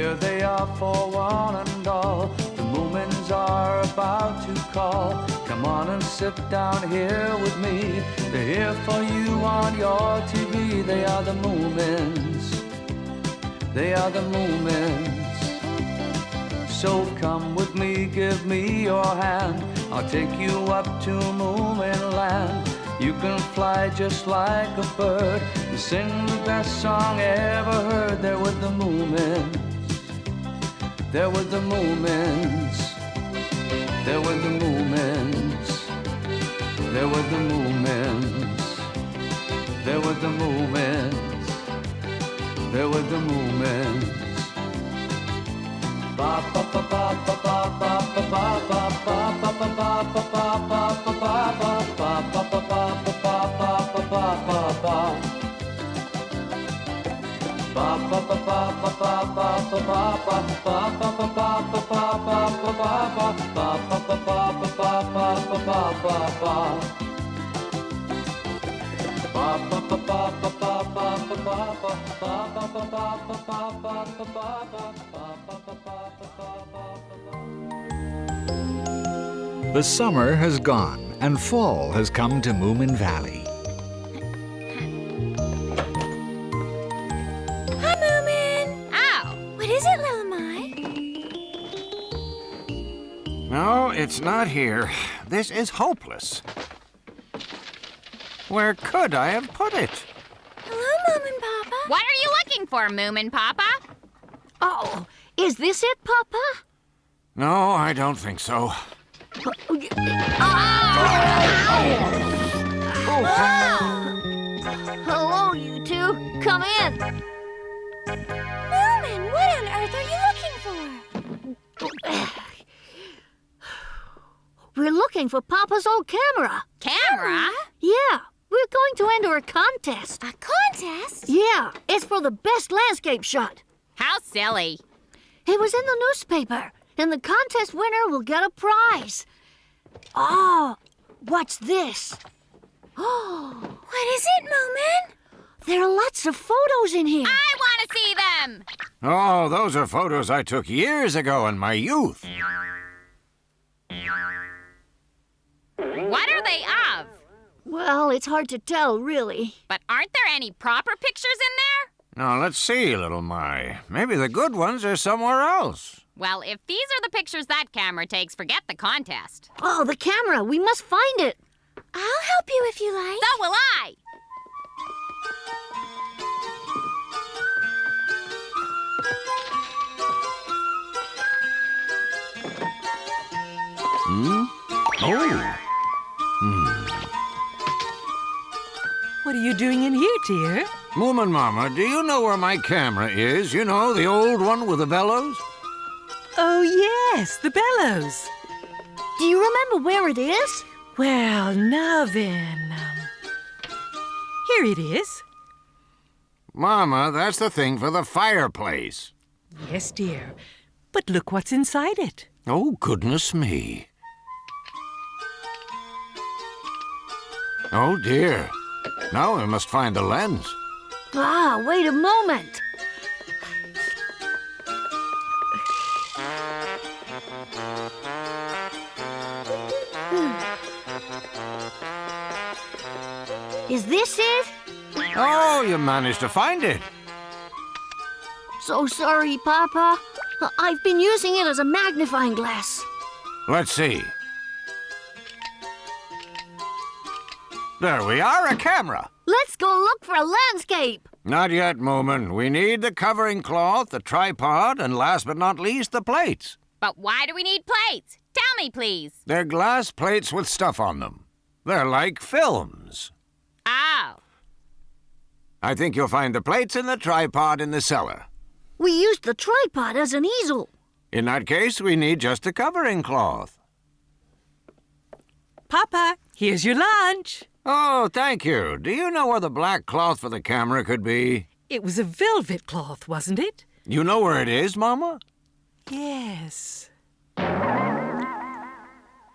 Here they are for one and all. The Moomins are about to call. Come on and sit down here with me. They're here for you on your TV. They are the Moomins. They are the Moomins. So come with me, give me your hand. I'll take you up to Moomin Land. You can fly just like a bird and sing the best song ever heard. They're with the Moomins. They're with the Moomins. They're with the Moomins. They're with the Moomins. They're with the Moomins. They're with the Moomins. Ba ba ba ba ba ba ba ba ba ba ba ba ba ba ba The summer has gone and fall has come to Moomin Valley. Hi, Moomin! Ow! What is it, Little Mai? No, it's not here. This is hopeless. Where could I have put it? Hello, Moominpappa. What are you looking for, Moominpappa? Oh, is this it, Papa? No, I don't think so. Hello, you two. Come in. Moomin, what on earth are you looking for? We're looking for Papa's old camera. Camera? Yeah, we're going to enter a contest. A contest? Yeah, it's for the best landscape shot. How silly. It was in the newspaper, and the contest winner will get a prize. Oh, what's this? Oh, what is it, Moomin? There are lots of photos in here. I want to see them. Oh, those are photos I took years ago in my youth. What are they of? Well, it's hard to tell, really. But aren't there any proper pictures in there? Now, let's see, little Mai. Maybe the good ones are somewhere else. Well, if these are the pictures that camera takes, forget the contest. Oh, the camera. We must find it. I'll help you if you like. So will I. Oh. What are you doing in here, dear? Moomin Mama, do you know where my camera is? You know, the old one with the bellows? Oh, yes, the bellows. Do you remember where it is? Well, now then, here it is. Mama, that's the thing for the fireplace. Yes, dear. But look what's inside it. Oh, goodness me. Oh, dear. Now we must find the lens. Ah, wait a moment. Is this it? Oh, you managed to find it. So sorry, Papa. I've been using it as a magnifying glass. Let's see. There we are, a camera. Let's go look for a landscape. Not yet, Moomin. We need the covering cloth, the tripod, and last but not least, the plates. But why do we need plates? Tell me, please. They're glass plates with stuff on them. They're like films. Oh. I think you'll find the plates and the tripod in the cellar. We used the tripod as an easel. In that case, we need just a covering cloth. Papa, here's your lunch. Oh, thank you. Do you know where the black cloth for the camera could be? It was a velvet cloth, wasn't it? You know where it is, Mama? Yes.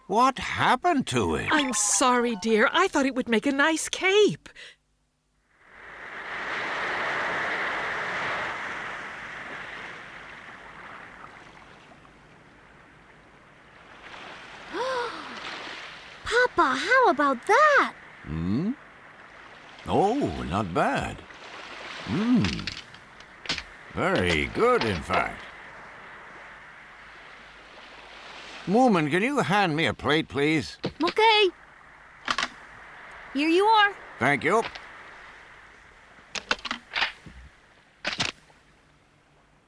What happened to it? I'm sorry, dear. I thought it would make a nice cape. Papa, how about that? Oh, not bad. Very good, in fact. Moomin, can you hand me a plate, please? Okay. Here you are. Thank you.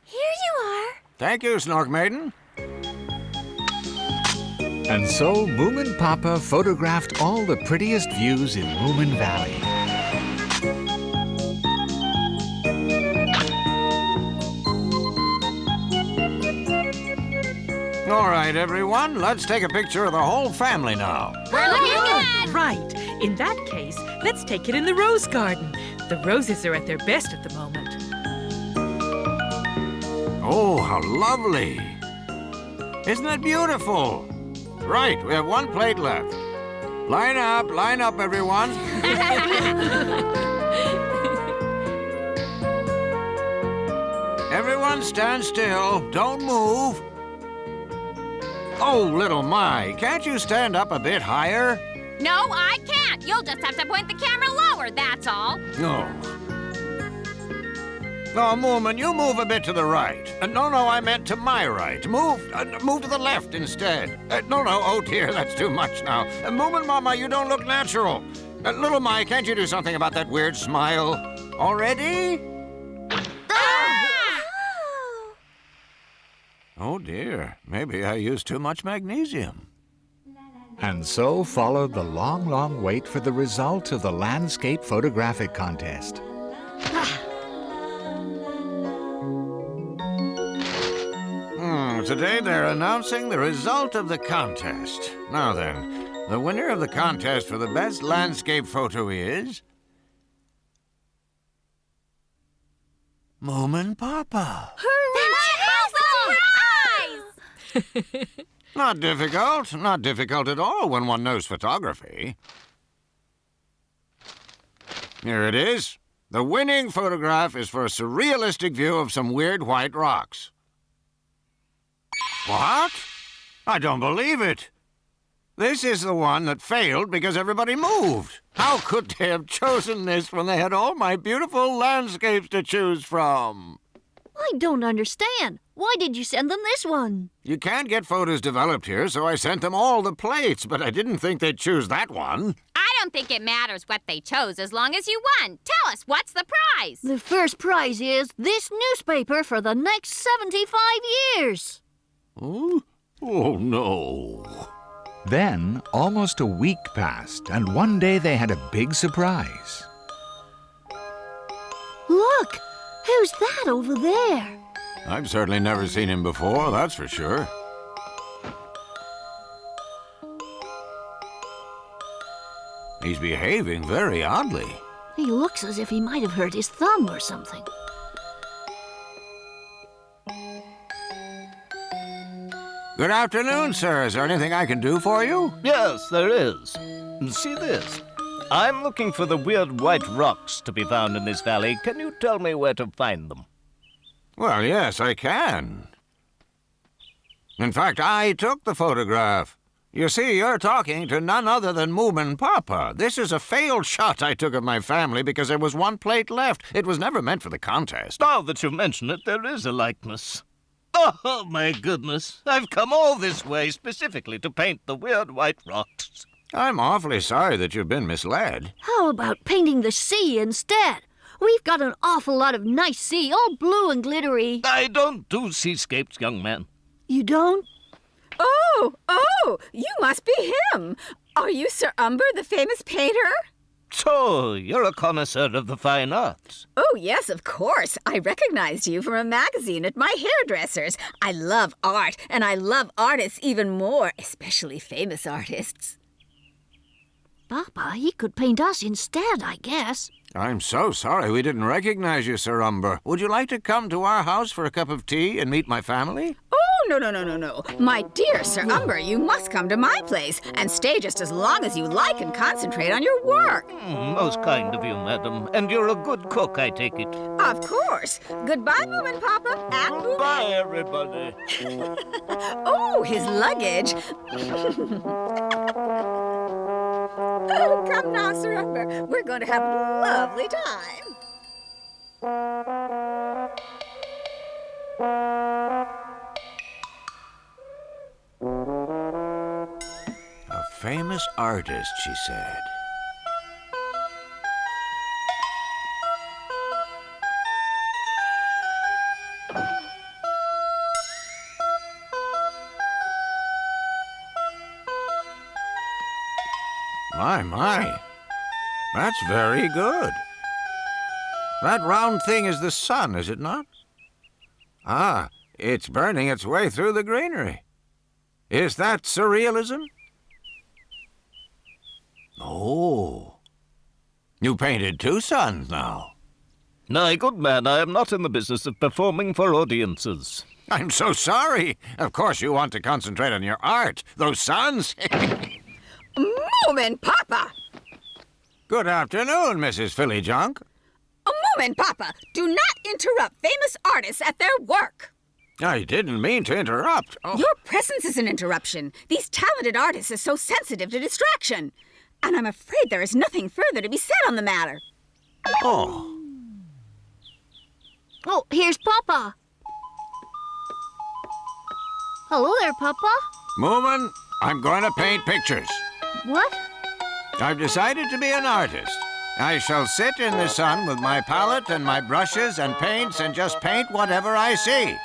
Here you are. Thank you, Snork Maiden. And so Moominpappa photographed all the prettiest views in Moomin Valley. All right, everyone, let's take a picture of the whole family now. We're looking good. Right. In that case, let's take it in the rose garden. The roses are at their best at the moment. Oh, how lovely. Isn't that beautiful? Right, we have one plate left. Line up, everyone. Everyone stand still, don't move. Oh, little My, can't you stand up a bit higher? No, I can't. You'll just have to point the camera lower, that's all. No. No, Moomin, you move a bit to the right. No, I meant to my right. Move to the left instead. No, oh dear, that's too much now. Moomin Mama, you don't look natural. Little My, can't you do something about that weird smile? Already? Oh dear, maybe I used too much magnesium. And so followed the long, long wait for the result of the landscape photographic contest. Today they're announcing the result of the contest. Now then, the winner of the contest for the best landscape photo is... Moominpappa. Surprise! Not difficult at all when one knows photography. Here it is. The winning photograph is for a surrealistic view of some weird white rocks. What? I don't believe it. This is the one that failed because everybody moved. How could they have chosen this when they had all my beautiful landscapes to choose from? I don't understand. Why did you send them this one? You can't get photos developed here, so I sent them all the plates, but I didn't think they'd choose that one. I don't think it matters what they chose as long as you won. Tell us, what's the prize? The first prize is this newspaper for the next 75 years. Oh no. Then, almost a week passed, and one day they had a big surprise. Look! Who's that over there? I've certainly never seen him before, that's for sure. He's behaving very oddly. He looks as if he might have hurt his thumb or something. Good afternoon, sir. Is there anything I can do for you? Yes, there is. See this. I'm looking for the weird white rocks to be found in this valley. Can you tell me where to find them? Well, yes, I can. In fact, I took the photograph. You see, you're talking to none other than Moominpappa. This is a failed shot I took of my family because there was one plate left. It was never meant for the contest. Now that you mention it, there is a likeness. Oh, my goodness. I've come all this way specifically to paint the weird white rocks. I'm awfully sorry that you've been misled. How about painting the sea instead? We've got an awful lot of nice sea, all blue and glittery. I don't do seascapes, young man. You don't? Oh, you must be him. Are you Sir Umber, the famous painter? So, you're a connoisseur of the fine arts. Oh, yes, of course. I recognized you from a magazine at my hairdresser's. I love art, and I love artists even more, especially famous artists. Papa, he could paint us instead, I guess. I'm so sorry we didn't recognize you, Sir Umber. Would you like to come to our house for a cup of tea and meet my family? Oh, no. My dear Sir Umber, you must come to my place and stay just as long as you like and concentrate on your work. Most kind of you, madam. And you're a good cook, I take it. Of course. Goodbye, Moominpappa, and Goodbye, everybody. Oh, his luggage. Oh, come now, Sir Umber. We're going to have a lovely time. A famous artist, she said. My. That's very good. That round thing is the sun, is it not? Ah, it's burning its way through the greenery. Is that surrealism? Oh. You painted two suns now. My good man, I am not in the business of performing for audiences. I'm so sorry. Of course you want to concentrate on your art. Those suns. Moominpappa! Good afternoon, Mrs. Philly Junk. Moominpappa, do not interrupt famous artists at their work. I didn't mean to interrupt. Oh. Your presence is an interruption. These talented artists are so sensitive to distraction. And I'm afraid there is nothing further to be said on the matter. Oh. Oh, here's Papa. Hello there, Papa. Moomin, I'm going to paint pictures. What? I've decided to be an artist. I shall sit in the sun with my palette and my brushes and paints and just paint whatever I see.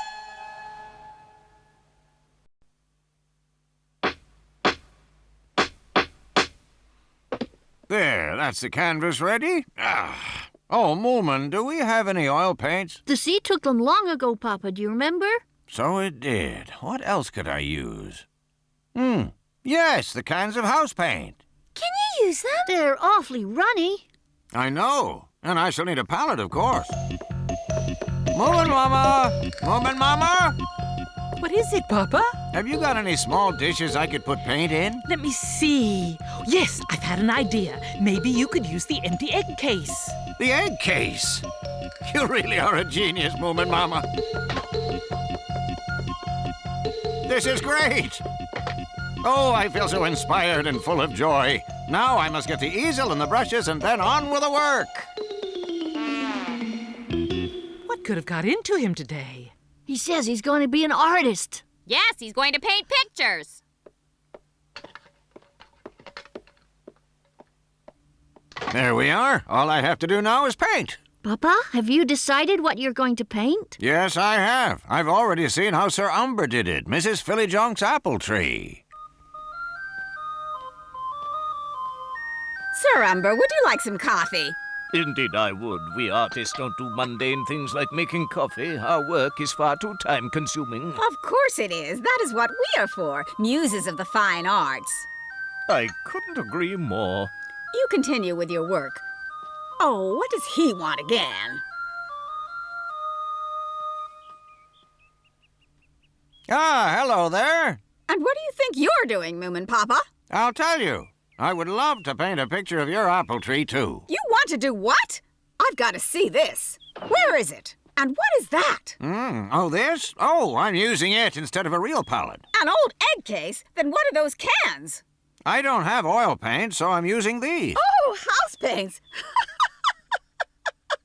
There, that's the canvas ready. Ah. Oh, Moomin, do we have any oil paints? The sea took them long ago, Papa. Do you remember? So it did. What else could I use? Yes, the cans of house paint. Can you use them? They're awfully runny. I know. And I shall need a palette, of course. Moomin Mama! Moomin Mama! What is it, Papa? Have you got any small dishes I could put paint in? Let me see. Yes, I've had an idea. Maybe you could use the empty egg case. The egg case? You really are a genius, Moomin Mama. This is great! Oh, I feel so inspired and full of joy. Now I must get the easel and the brushes and then on with the work. What could have got into him today? He says he's going to be an artist. Yes, he's going to paint pictures. There we are. All I have to do now is paint. Papa, have you decided what you're going to paint? Yes, I have. I've already seen how Sir Umber did it. Mrs. Philly Junk's apple tree. Sir Umber, would you like some coffee? Indeed I would. We artists don't do mundane things like making coffee. Our work is far too time-consuming. Of course it is. That is what we are for, muses of the fine arts. I couldn't agree more. You continue with your work. Oh, what does he want again? Ah, hello there. And what do you think you're doing, Moominpappa? I'll tell you. I would love to paint a picture of your apple tree, too. You want to do what? I've got to see this. Where is it? And what is that? Oh, this? Oh, I'm using it instead of a real palette. An old egg case? Then what are those cans? I don't have oil paint, so I'm using these. Oh, house paints.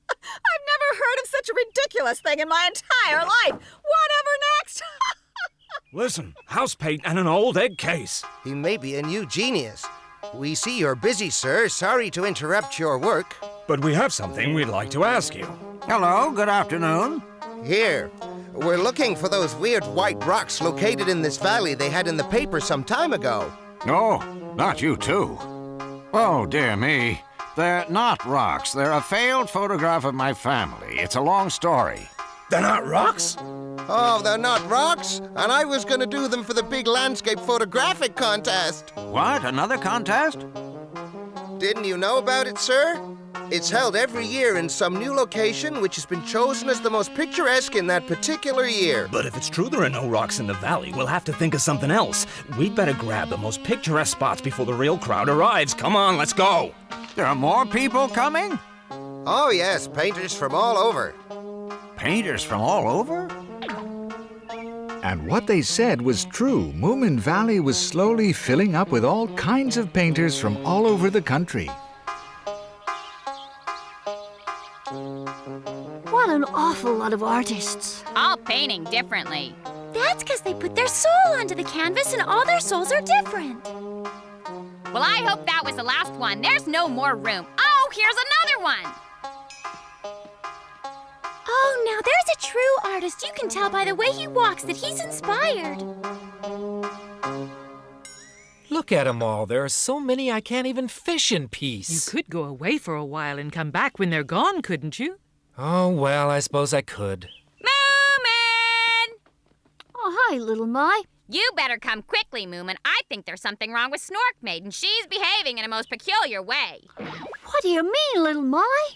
I've never heard of such a ridiculous thing in my entire life. Whatever next? Listen, house paint and an old egg case. He may be a new genius. We see you're busy, sir. Sorry to interrupt your work. But we have something we'd like to ask you. Hello, good afternoon. Here. We're looking for those weird white rocks located in this valley they had in the paper some time ago. Oh, not you too. Oh, dear me. They're not rocks. They're a failed photograph of my family. It's a long story. They're not rocks? Oh, they're not rocks? And I was going to do them for the big landscape photographic contest. What? Another contest? Didn't you know about it, sir? It's held every year in some new location which has been chosen as the most picturesque in that particular year. But if it's true there are no rocks in the valley, we'll have to think of something else. We'd better grab the most picturesque spots before the real crowd arrives. Come on, let's go. There are more people coming? Oh, yes, painters from all over. Painters from all over? And what they said was true. Moomin Valley was slowly filling up with all kinds of painters from all over the country. What an awful lot of artists. All painting differently. That's because they put their soul onto the canvas and all their souls are different. Well, I hope that was the last one. There's no more room. Oh, here's another one. Oh, now there's a true artist. You can tell by the way he walks that he's inspired. Look at them all. There are so many I can't even fish in peace. You could go away for a while and come back when they're gone, couldn't you? Oh, well, I suppose I could. Moomin! Oh, hi, little My. You better come quickly, Moomin. I think there's something wrong with Snorkmaid, and she's behaving in a most peculiar way. What do you mean, little My?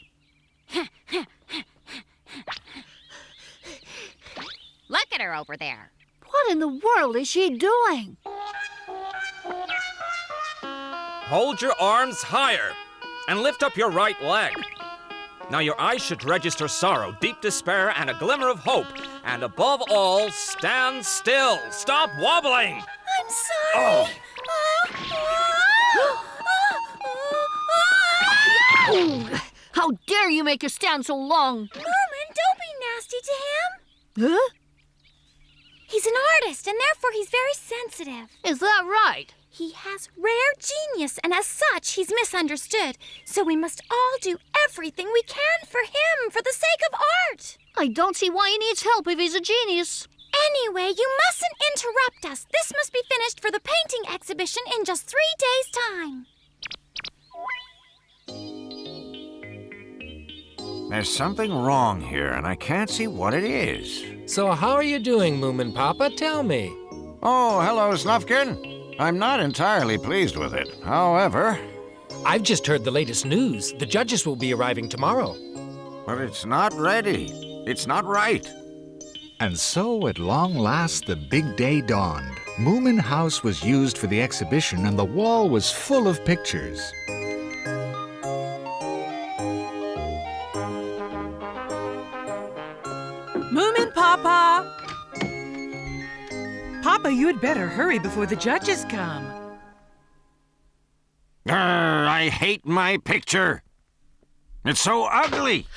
Look at her over there. What in the world is she doing? Hold your arms higher and lift up your right leg. Now your eyes should register sorrow, deep despair, and a glimmer of hope. And above all, stand still. Stop wobbling. I'm sorry. How dare you make her stand so long? Moomin, don't be nasty to him. Huh? He's an artist, and therefore he's very sensitive. Is that right? He has rare genius, and as such, he's misunderstood. So we must all do everything we can for him, for the sake of art. I don't see why he needs help if he's a genius. Anyway, you mustn't interrupt us. This must be finished for the painting exhibition in just 3 days' time. There's something wrong here, and I can't see what it is. So how are you doing, Moominpappa? Tell me. Oh, hello, Snufkin. I'm not entirely pleased with it. However... I've just heard the latest news. The judges will be arriving tomorrow. But it's not ready. It's not right. And so, at long last, the big day dawned. Moomin House was used for the exhibition, and the wall was full of pictures. Moominpappa! Papa, you'd better hurry before the judges come. I hate my picture. It's so ugly.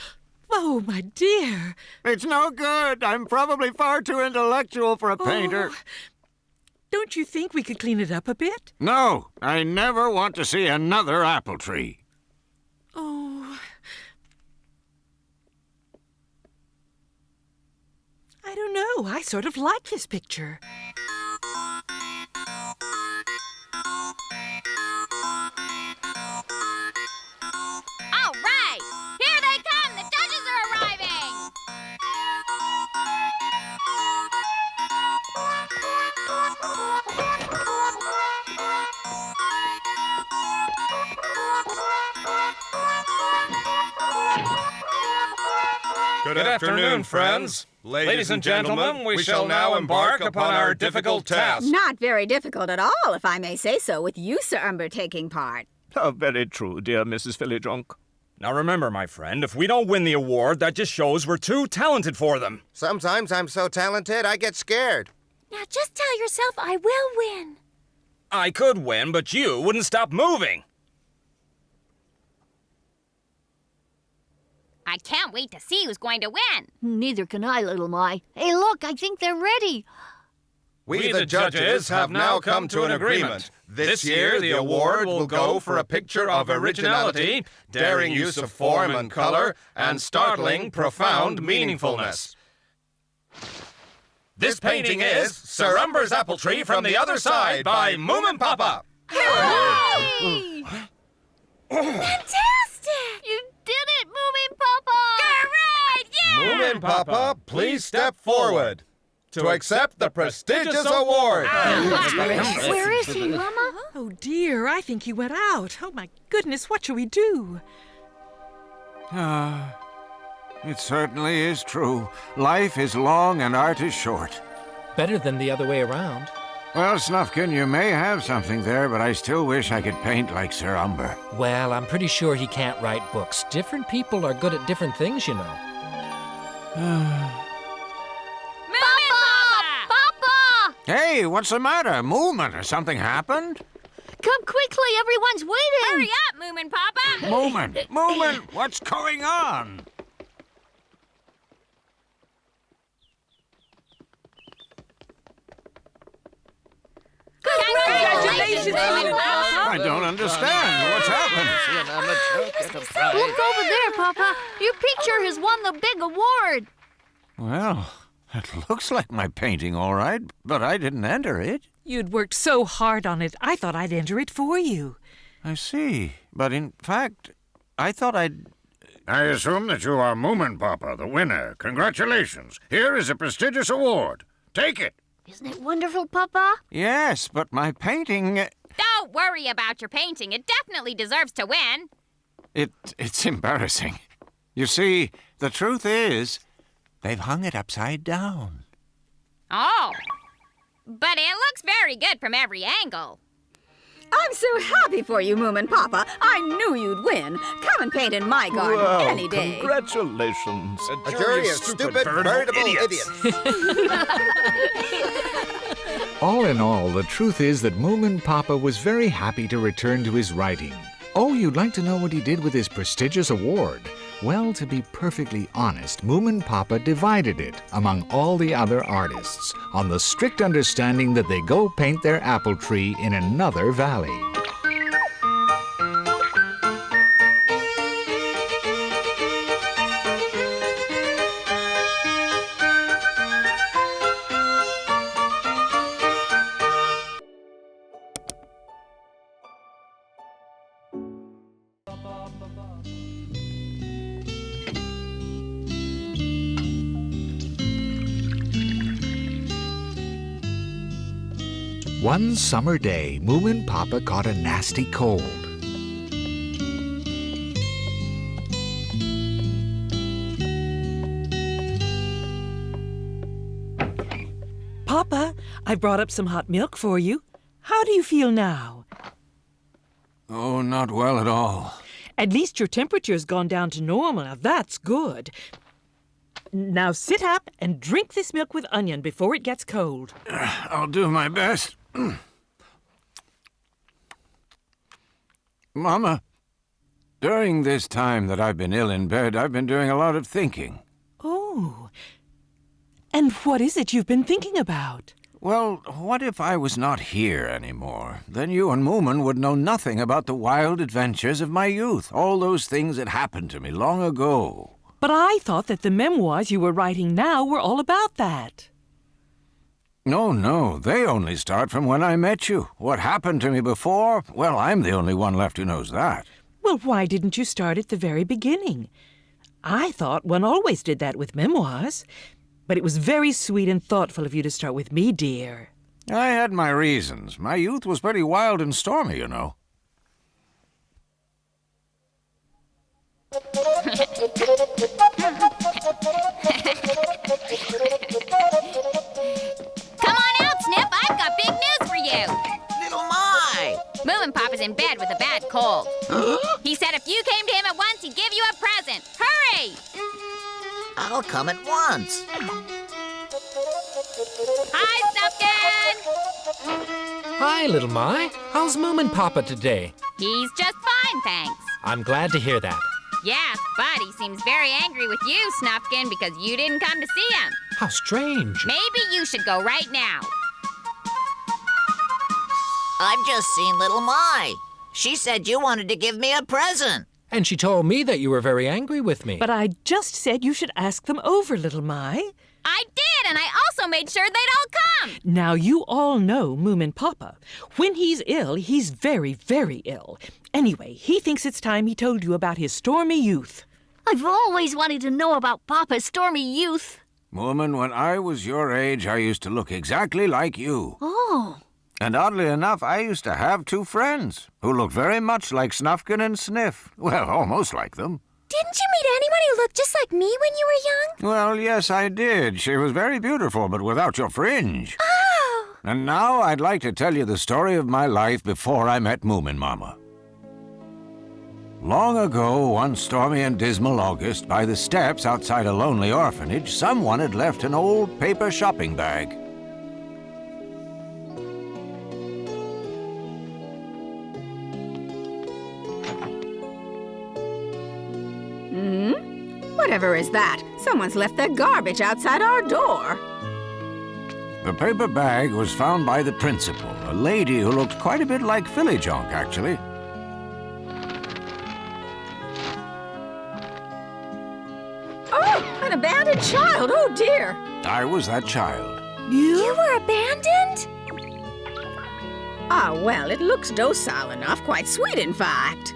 Oh, my dear. It's no good. I'm probably far too intellectual for a painter. Oh, don't you think we could clean it up a bit? No, I never want to see another apple tree. Oh. I don't know. I sort of like this picture. All right! Here they come! The judges are arriving! Good afternoon, friends. Ladies and gentlemen, we shall now embark upon our difficult task. Not very difficult at all, if I may say so, with you, Sir Umber, taking part. How very true, dear Mrs. Philidrunk. Now remember, my friend, if we don't win the award, that just shows we're too talented for them. Sometimes I'm so talented, I get scared. Now just tell yourself I will win. I could win, but you wouldn't stop moving. I can't wait to see who's going to win. Neither can I, little My. Hey, look, I think they're ready. We, the judges, have now come to an agreement. This year, the award will go for a picture of originality, daring use of form and color, and startling, profound meaningfulness. This painting is Sir Umber's Apple Tree from the Other Side by Moominpappa. Hooray! Fantastic! You did it, Moominpappa! Hooray! Yeah! Moominpappa, please step forward to accept the prestigious award. Where is he, Mama? Oh, dear, I think he went out. Oh, my goodness, what shall we do? It certainly is true. Life is long and art is short. Better than the other way around. Well, Snufkin, you may have something there, but I still wish I could paint like Sir Umber. Well, I'm pretty sure he can't write books. Different people are good at different things, you know. Moominpappa! Hey, what's the matter? Moomin, has something happened? Come quickly, everyone's waiting. Hurry up, Moominpappa! Moomin, what's going on? Congratulations, Moominpappa! I don't understand. What's happened? Look over there, Papa. Your picture has won the big award. Well, it looks like my painting, all right, but I didn't enter it. You'd worked so hard on it, I thought I'd enter it for you. I see. But in fact, I thought I'd... I assume that you are Moominpappa, the winner. Congratulations. Here is a prestigious award. Take it. Isn't it wonderful, Papa? Yes, but my painting... Don't worry about your painting. It definitely deserves to win. It's embarrassing. You see, the truth is, they've hung it upside down. Oh. But it looks very good from every angle. I'm so happy for you, Moominpappa. I knew you'd win. Come and paint in my garden any day. Congratulations. A jury of stupid, veritable idiots. All in all, the truth is that Moominpappa was very happy to return to his writing. Oh, you'd like to know what he did with his prestigious award? Well, to be perfectly honest, Moominpappa divided it among all the other artists on the strict understanding that they go paint their apple tree in another valley. One summer day, Moominpappa caught a nasty cold. Papa, I brought up some hot milk for you. How do you feel now? Oh, not well at all. At least your temperature's gone down to normal. Now, that's good. Now sit up and drink this milk with onion before it gets cold. I'll do my best. Mama, during this time that I've been ill in bed, I've been doing a lot of thinking. Oh. And what is it you've been thinking about? Well, what if I was not here anymore? Then you and Moomin would know nothing about the wild adventures of my youth, all those things that happened to me long ago. But I thought that the memoirs you were writing now were all about that. No, they only start from when I met you. What happened to me before, well, I'm the only one left who knows that. Well, why didn't you start at the very beginning? I thought one always did that with memoirs. But it was very sweet and thoughtful of you to start with me, dear. I had my reasons. My youth was pretty wild and stormy, you know. Come on out, Snip. I've got big news for you. Little My! Moominpappa's in bed with a bad cold. He said if you came to him at once, he'd give you a present. Hurry! I'll come at once. Hi, Snufkin! Hi, little My. How's Moominpappa today? He's just fine, thanks. I'm glad to hear that. Yes, but he seems very angry with you, Snufkin, because you didn't come to see him. How strange. Maybe you should go right now. I've just seen Little My. She said you wanted to give me a present. And she told me that you were very angry with me. But I just said you should ask them over, little My. I did, and I also made sure they'd all come. Now, you all know Moominpappa. When he's ill, he's very, very ill. Anyway, he thinks it's time he told you about his stormy youth. I've always wanted to know about Papa's stormy youth. Moomin, when I was your age, I used to look exactly like you. Oh. And oddly enough, I used to have two friends who looked very much like Snufkin and Sniff. Well, almost like them. Didn't you meet anyone who looked just like me when you were young? Well, yes, I did. She was very beautiful, but without your fringe. Oh! And now I'd like to tell you the story of my life before I met Moomin Mama. Long ago, one stormy and dismal August, by the steps outside a lonely orphanage, someone had left an old paper shopping bag. Whatever is that? Someone's left their garbage outside our door. The paper bag was found by the principal, a lady who looked quite a bit like Philly Junk, actually. Oh, an abandoned child. Oh, dear. I was that child. You were abandoned? Ah, well, it looks docile enough. Quite sweet, in fact.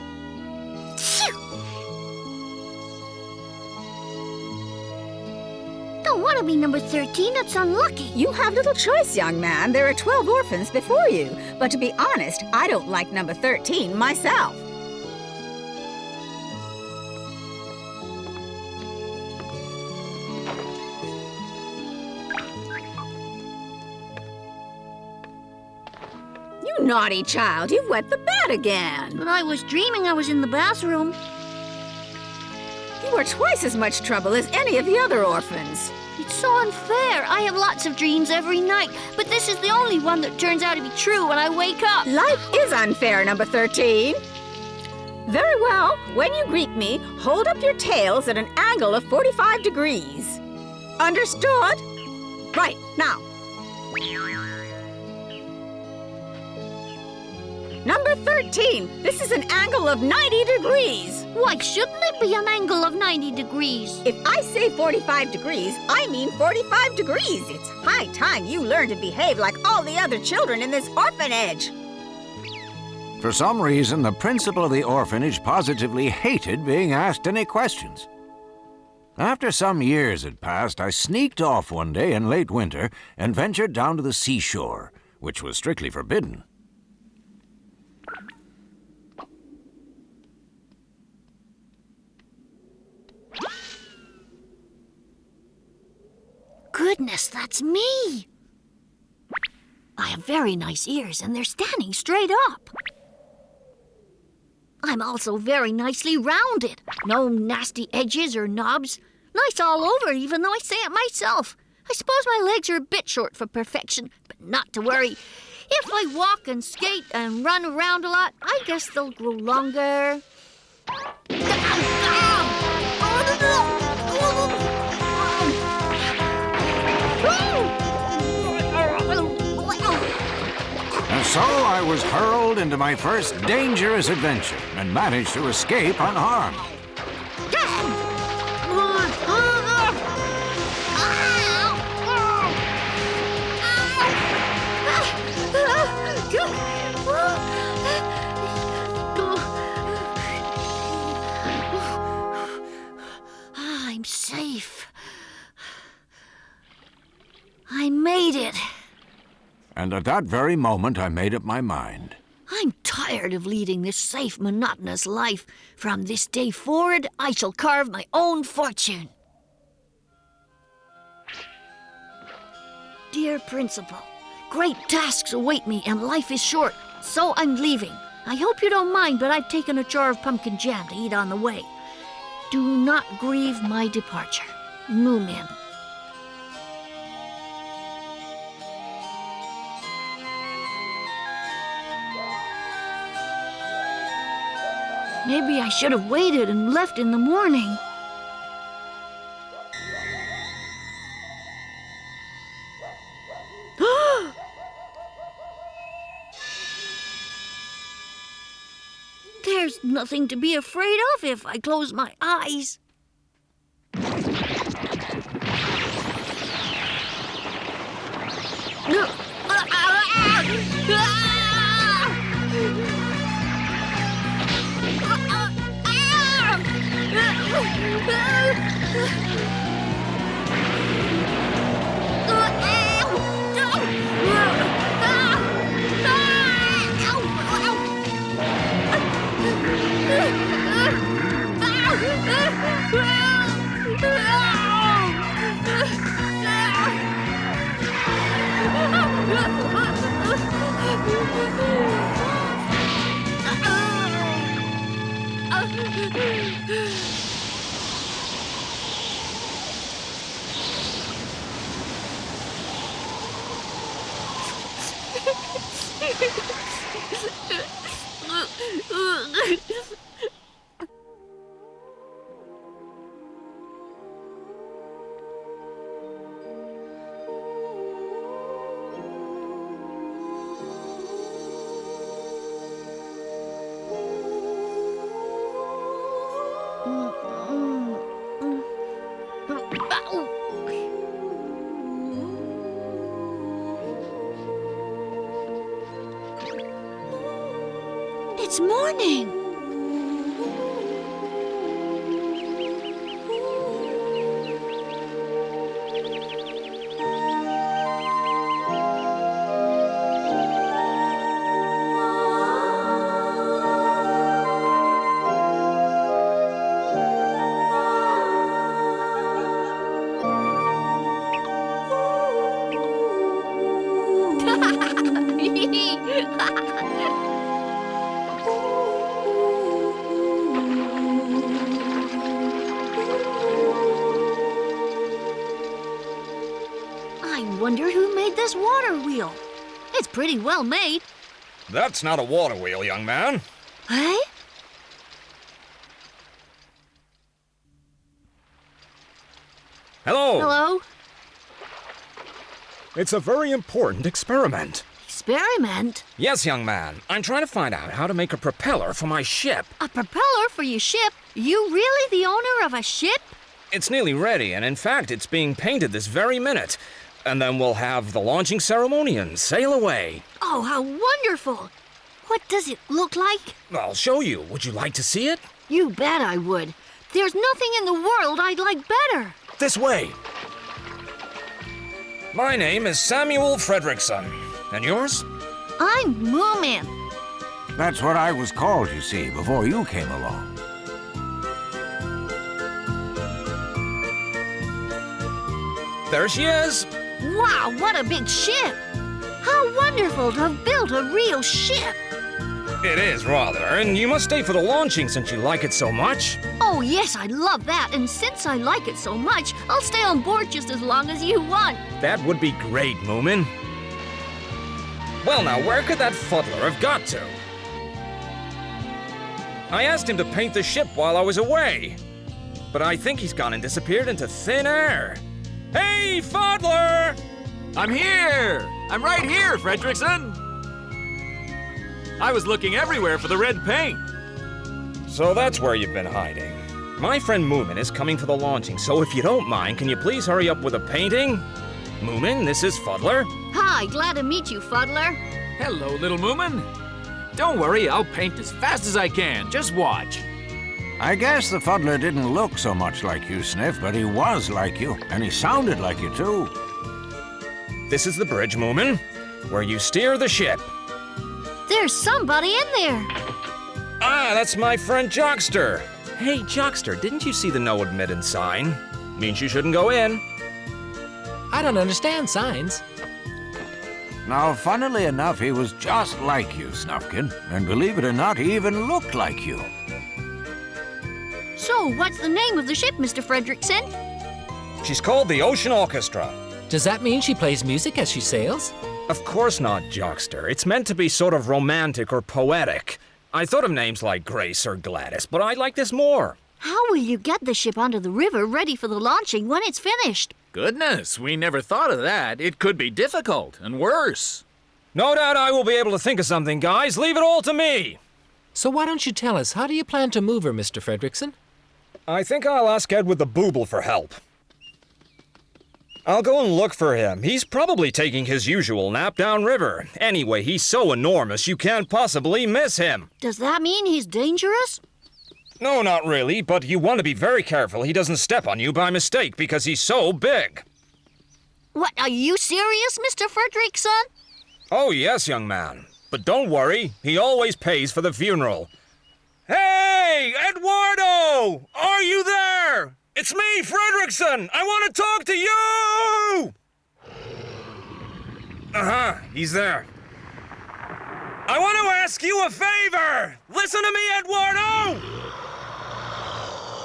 Don't want to be number 13. That's unlucky. You have little choice, young man. There are 12 orphans before you. But to be honest, I don't like number 13 myself. You naughty child. You've wet the bed again. But I was dreaming I was in the bathroom. You are twice as much trouble as any of the other orphans. It's so unfair. I have lots of dreams every night, but this is the only one that turns out to be true when I wake up. Life is unfair, number 13. Very well. When you greet me, hold up your tails at an angle of 45 degrees. Understood? Right, now. Number 13, this is an angle of 90 degrees. Why shouldn't it be an angle of 90 degrees? If I say 45 degrees, I mean 45 degrees. It's high time you learn to behave like all the other children in this orphanage. For some reason, the principal of the orphanage positively hated being asked any questions. After some years had passed, I sneaked off one day in late winter and ventured down to the seashore, which was strictly forbidden. Goodness, that's me. I have very nice ears, and they're standing straight up. I'm also very nicely rounded. No nasty edges or knobs. Nice all over, even though I say it myself. I suppose my legs are a bit short for perfection, but not to worry. If I walk and skate and run around a lot, I guess they'll grow longer. And so I was hurled into my first dangerous adventure and managed to escape unharmed. I'm safe. I made it. And at that very moment, I made up my mind. I'm tired of leading this safe, monotonous life. From this day forward, I shall carve my own fortune. Dear Principal, great tasks await me and life is short, so I'm leaving. I hope you don't mind, but I've taken a jar of pumpkin jam to eat on the way. Do not grieve my departure. Moomin. Maybe I should have waited and left in the morning. There's nothing to be afraid of if I close my eyes. It's morning. I wonder who made this water wheel. It's pretty well made. That's not a water wheel, young man. Hey? Hello. Hello? It's a very important experiment. Experiment? Yes, young man. I'm trying to find out how to make a propeller for my ship. A propeller for your ship? You really the owner of a ship? It's nearly ready, and in fact, it's being painted this very minute. And then we'll have the launching ceremony and sail away. Oh, how wonderful! What does it look like? I'll show you. Would you like to see it? You bet I would. There's nothing in the world I'd like better. This way. My name is Samuel Fredrickson. And yours? I'm Moomin. That's what I was called, you see, before you came along. There she is. Wow, what a big ship! How wonderful to have built a real ship! It is, rather, and you must stay for the launching since you like it so much. Oh, yes, I love that, and since I like it so much, I'll stay on board just as long as you want. That would be great, Moomin. Well, now, where could that fuddler have got to? I asked him to paint the ship while I was away, but I think he's gone and disappeared into thin air. Hey, fuddler! I'm here! I'm right here, Fredrickson! I was looking everywhere for the red paint. So that's where you've been hiding. My friend Moomin is coming for the launching, so if you don't mind, can you please hurry up with the painting? Moomin, this is Fuddler. Hi, glad to meet you, Fuddler. Hello, little Moomin. Don't worry, I'll paint as fast as I can. Just watch. I guess the fuddler didn't look so much like you, Sniff, but he was like you, and he sounded like you, too. This is the bridge, Moomin, where you steer the ship. There's somebody in there. Ah, that's my friend Jockster. Hey, Jockster, didn't you see the no admittance sign? Means you shouldn't go in. I don't understand signs. Now, funnily enough, he was just like you, Snufkin, and believe it or not, he even looked like you. So, what's the name of the ship, Mr. Fredrickson? She's called the Ocean Orchestra. Does that mean she plays music as she sails? Of course not, Jockster. It's meant to be sort of romantic or poetic. I thought of names like Grace or Gladys, but I like this more. How will you get the ship onto the river ready for the launching when it's finished? Goodness, we never thought of that. It could be difficult and worse. No doubt I will be able to think of something, guys. Leave it all to me. So why don't you tell us, how do you plan to move her, Mr. Fredrickson? I think I'll ask Edward the Booble for help. I'll go and look for him. He's probably taking his usual nap downriver. Anyway, he's so enormous you can't possibly miss him. Does that mean he's dangerous? No, not really, but you want to be very careful he doesn't step on you by mistake because he's so big. What, are you serious, Mr. Fredrickson? Oh, yes, young man. But don't worry, he always pays for the funeral. Hey, Edwardo! Are you there? It's me, Fredrickson! I want to talk to you! He's there. I want to ask you a favor! Listen to me, Edwardo!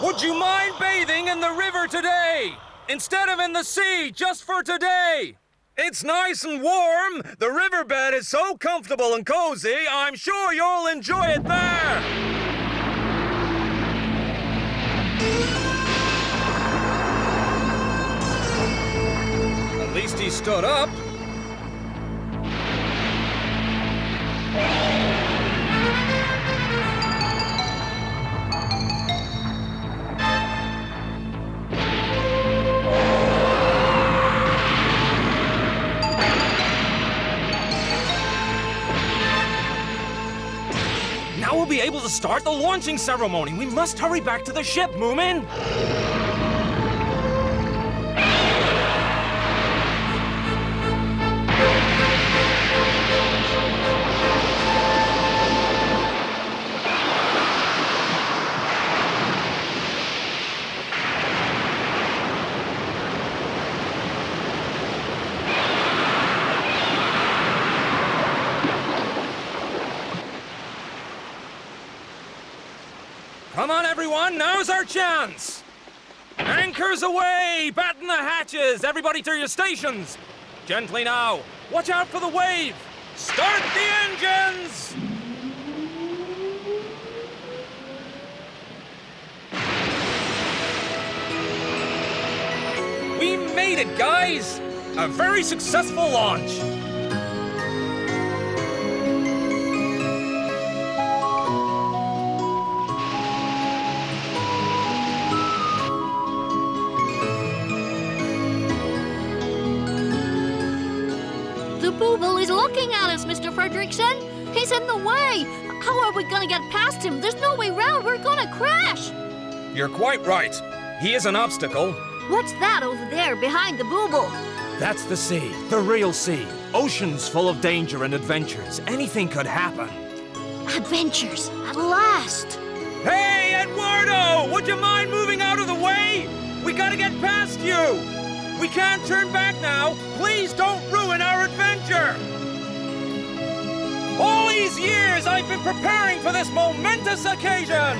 Would you mind bathing in the river today? Instead of in the sea, just for today? It's nice and warm. The riverbed is so comfortable and cozy, I'm sure you'll enjoy it there. At least he stood up. Now Now we'll be able to start the launching ceremony. We must hurry back to the ship, Moomin. Come on, everyone, now's our chance! Anchors away! Batten the hatches! Everybody to your stations! Gently now! Watch out for the wave! Start the engines! We made it, guys! A very successful launch! The booble is looking at us, Mr. Fredrickson. He's in the way. How are we gonna get past him? There's no way round. We're gonna crash. You're quite right. He is an obstacle. What's that over there behind the booble? That's the sea, the real sea. Oceans full of danger and adventures. Anything could happen. Adventures, at last. Hey, Edwardo! Would you mind moving out of the way? We gotta get past you! We can't turn back now. Please don't ruin our adventure! All these years I've been preparing for this momentous occasion!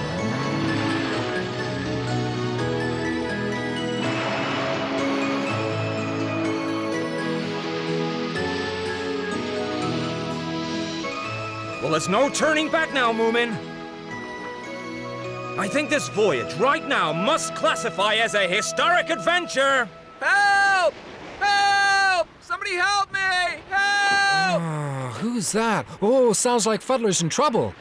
Well, there's no turning back now, Moomin. I think this voyage right now must classify as a historic adventure. Help! Help! Somebody help me! Help! Who's that? Oh, sounds like Fuddler's in trouble.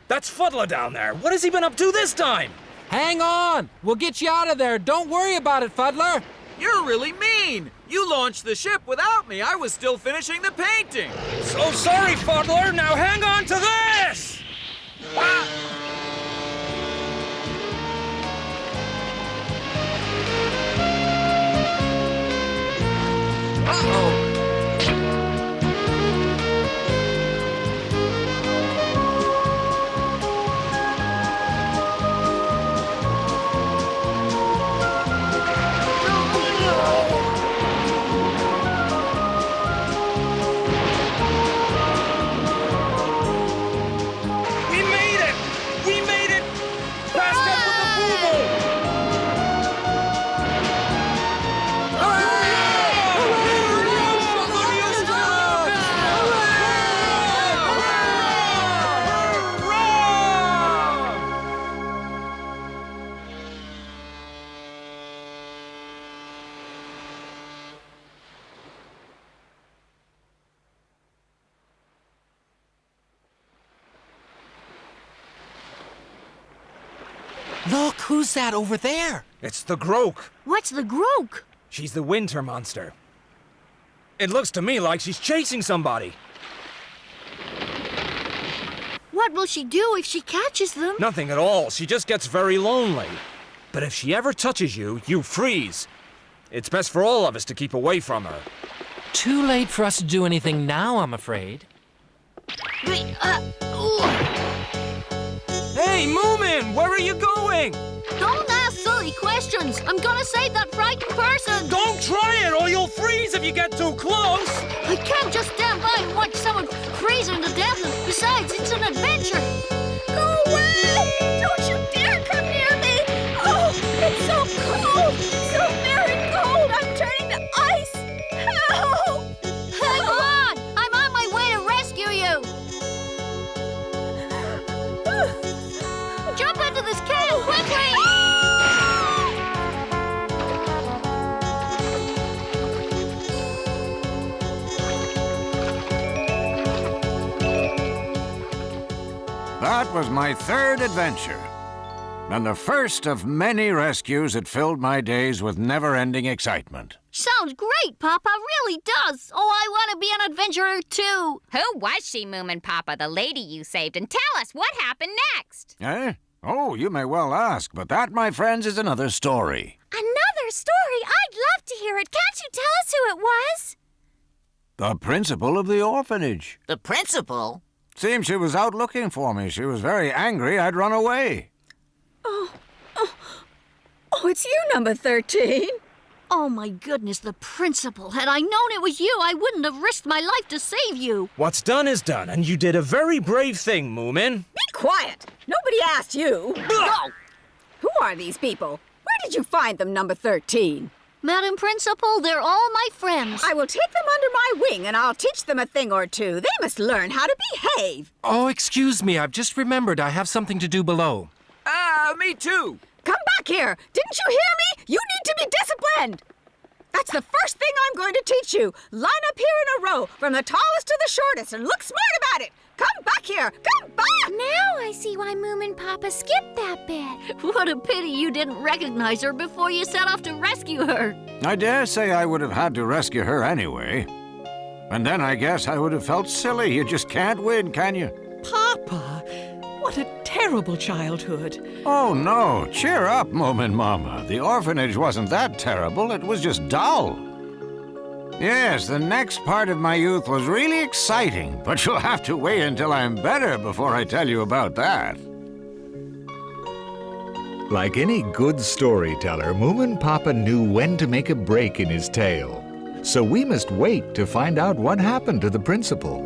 That's Fuddler down there. What has he been up to this time? Hang on! We'll get you out of there. Don't worry about it, Fuddler. You're really mean! You launched the ship without me. I was still finishing the painting. So sorry, Fuddler. Now hang on to this! Ah! Uh-oh. Look, who's that over there? It's the Groak. What's the Groak? She's the winter monster. It looks to me like she's chasing somebody. What will she do if she catches them? Nothing at all. She just gets very lonely. But if she ever touches you, you freeze. It's best for all of us to keep away from her. Too late for us to do anything now, I'm afraid. Hey, Moomin! Where are you going? Don't ask silly questions. I'm gonna save that frightened person. Don't try it or you'll freeze if you get too close. I can't just stand by and watch someone freezing to death. Besides, it's an adventure. Go away! Don't you dare come near me! Oh, it's so cold! So very cold! I'm turning to ice! Help! Hang on! I'm on my way to rescue you. Jump into this can quickly! That was my third adventure. and the first of many rescues that filled my days with never-ending excitement. Sounds great, Papa. Really does. Oh, I want to be an adventurer, too. Who was she, Moominpappa, the lady you saved? And tell us what happened next. Eh? Oh, you may well ask, but that, my friends, is another story. Another story? I'd love to hear it. Can't you tell us who it was? The principal of the orphanage. The principal? Seems she was out looking for me. She was very angry I'd run away. Oh, it's you, number 13. Oh, my goodness, the principal. Had I known it was you, I wouldn't have risked my life to save you. What's done is done, and you did a very brave thing, Moomin. Be quiet. Nobody asked you. No. Who are these people? Where did you find them, number 13? Madam Principal, they're all my friends. I will take them under my wing, and I'll teach them a thing or two. They must learn how to behave. Oh, excuse me. I've just remembered I have something to do below. Me too. Come back here. Didn't you hear me? You need to be disciplined. That's the first thing I'm going to teach you. Line up here in a row, from the tallest to the shortest, and look smart about it. Come back here. Come back. Now I see why Moominpappa skipped that bit. What a pity you didn't recognize her before you set off to rescue her. I dare say I would have had to rescue her anyway. And then I guess I would have felt silly. You just can't win, can you? Papa, what a terrible childhood. Oh, no. Cheer up, Moomin Mama. The orphanage wasn't that terrible. It was just dull. Yes, the next part of my youth was really exciting, but you'll have to wait until I'm better before I tell you about that. Like any good storyteller, Moominpappa knew when to make a break in his tale. So we must wait to find out what happened to the principal.